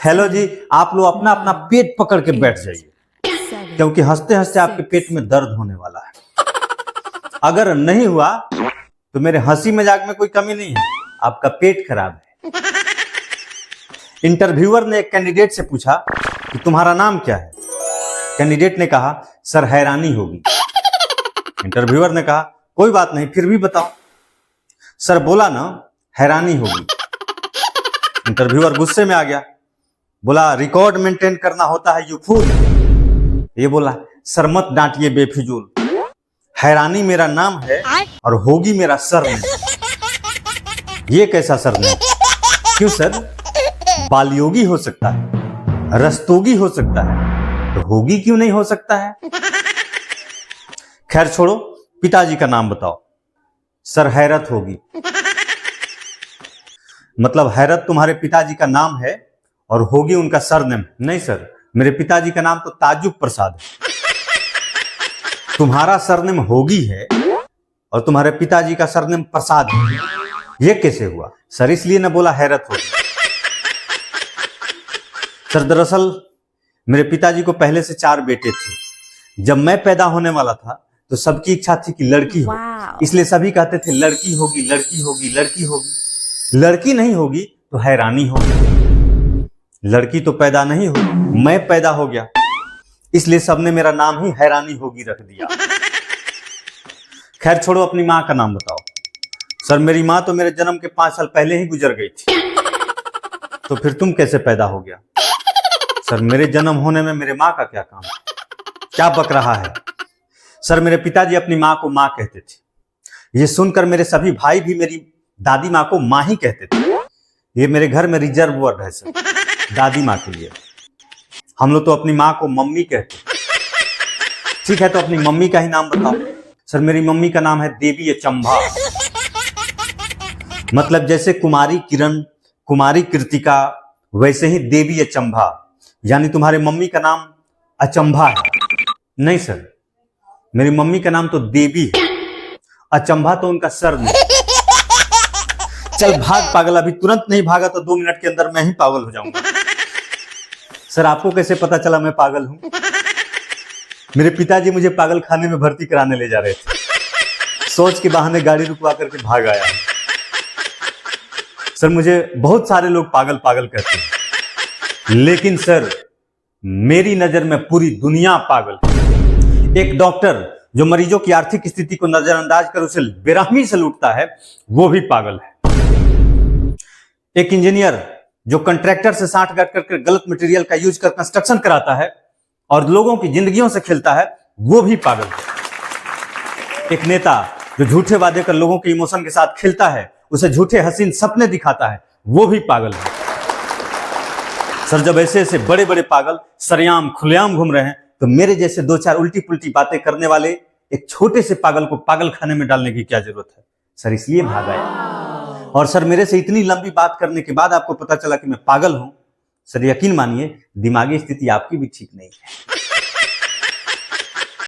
Hello जी, आप लोग अपना अपना पेट पकड़ के बैठ जाइए, क्योंकि हंसते हंसते आपके पेट में दर्द होने वाला है। अगर नहीं हुआ तो मेरे हंसी मजाक में कोई कमी नहीं है, आपका पेट खराब है। इंटरव्यूअर ने एक कैंडिडेट से पूछा कि तुम्हारा नाम क्या है। कैंडिडेट ने कहा सर हैरानी होगी। इंटरव्यूअर ने कहा कोई बात नहीं, फिर भी बताओ। सर बोला ना हैरानी होगी। इंटरव्यूअर गुस्से में आ गया, बोला रिकॉर्ड मेंटेन करना होता है यू फूल। ये बोला सर मत डांटिए बेफिजूल, हैरानी मेरा नाम है और होगी मेरा सरनेम। ये कैसा सरनेम? क्यों सर, बालयोगी हो सकता है, रस्तोगी हो सकता है, तो होगी क्यों नहीं हो सकता है? खैर छोड़ो, पिताजी का नाम बताओ। सर हैरत होगी। मतलब हैरत तुम्हारे पिताजी का नाम है और होगी उनका सरनेम? नहीं सर, मेरे पिताजी का नाम तो ताजुब प्रसाद है। तुम्हारा सरनेम होगी है और तुम्हारे पिताजी का सरनेम प्रसाद है, ये कैसे हुआ? सर इसलिए न बोला हैरत होगी। सर दरअसल मेरे पिताजी को पहले से 4 बेटे थे। जब मैं पैदा होने वाला था तो सबकी इच्छा थी कि लड़की हो, इसलिए सभी कहते थे लड़की होगी, लड़की होगी, लड़की होगी। लड़की नहीं होगी तो हैरानी होगी। लड़की तो पैदा नहीं हुई, मैं पैदा हो गया, इसलिए सबने मेरा नाम ही हैरानी होगी रख दिया। खैर छोड़ो, अपनी माँ का नाम बताओ। सर मेरी माँ तो मेरे जन्म के 5 साल पहले ही गुजर गई थी। तो फिर तुम कैसे पैदा हो गया? सर मेरे जन्म होने में मेरे माँ का क्या काम? क्या बक रहा है? सर मेरे पिताजी अपनी माँ को माँ कहते थे। ये सुनकर मेरे सभी भाई भी मेरी दादी माँ को माँ ही कहते थे। ये मेरे घर में रिजर्व वर्ड है सर, दादी माँ के लिए। हम लोग तो अपनी माँ को मम्मी कहते हैं। ठीक है, तो अपनी मम्मी का ही नाम बताओ। सर मेरी मम्मी का नाम है देवी अचंभा। मतलब जैसे कुमारी किरण, कुमारी कृतिका, वैसे ही देवी अचंभा, यानी तुम्हारे मम्मी का नाम अचंभा है? नहीं सर, मेरी मम्मी का नाम तो देवी है, अचंभा तो उनका सर नहीं। चल भाग पागल, अभी तुरंत नहीं भागा तो 2 मिनट के अंदर मैं ही पागल हो जाऊंगा। सर आपको कैसे पता चला मैं पागल हूं? मेरे पिताजी मुझे पागल खाने में भर्ती कराने ले जा रहे थे। सोच के बहाने गाड़ी रुकवा करके भाग आया। सर मुझे बहुत सारे लोग पागल पागल कहते हैं, लेकिन सर मेरी नजर में पूरी दुनिया पागल है। एक डॉक्टर जो मरीजों की आर्थिक स्थिति को नजरअंदाज कर उसे बेरहमी से लूटता है, वो भी पागल है। एक इंजीनियर जो कॉन्ट्रैक्टर से साठगांठ करके गलत मटेरियल का यूज कर कंस्ट्रक्शन कराता है और लोगों की जिंदगियों से खेलता है, वो भी पागल है। एक नेता जो झूठे वादे कर लोगों के इमोशन के साथ खेलता है, उसे झूठे हसीन सपने दिखाता है, वो भी पागल है। सर जब ऐसे ऐसे बड़े बड़े पागल सरेआम खुलेआम घूम रहे हैं, तो मेरे जैसे 2-4 उल्टी पुल्टी बातें करने वाले एक छोटे से पागल को पागल खाने में डालने की क्या जरूरत है? सर इसलिए भाग आया। और सर मेरे से इतनी लंबी बात करने के बाद आपको पता चला कि मैं पागल हूं। सर यकीन मानिए, दिमागी स्थिति आपकी भी ठीक नहीं है।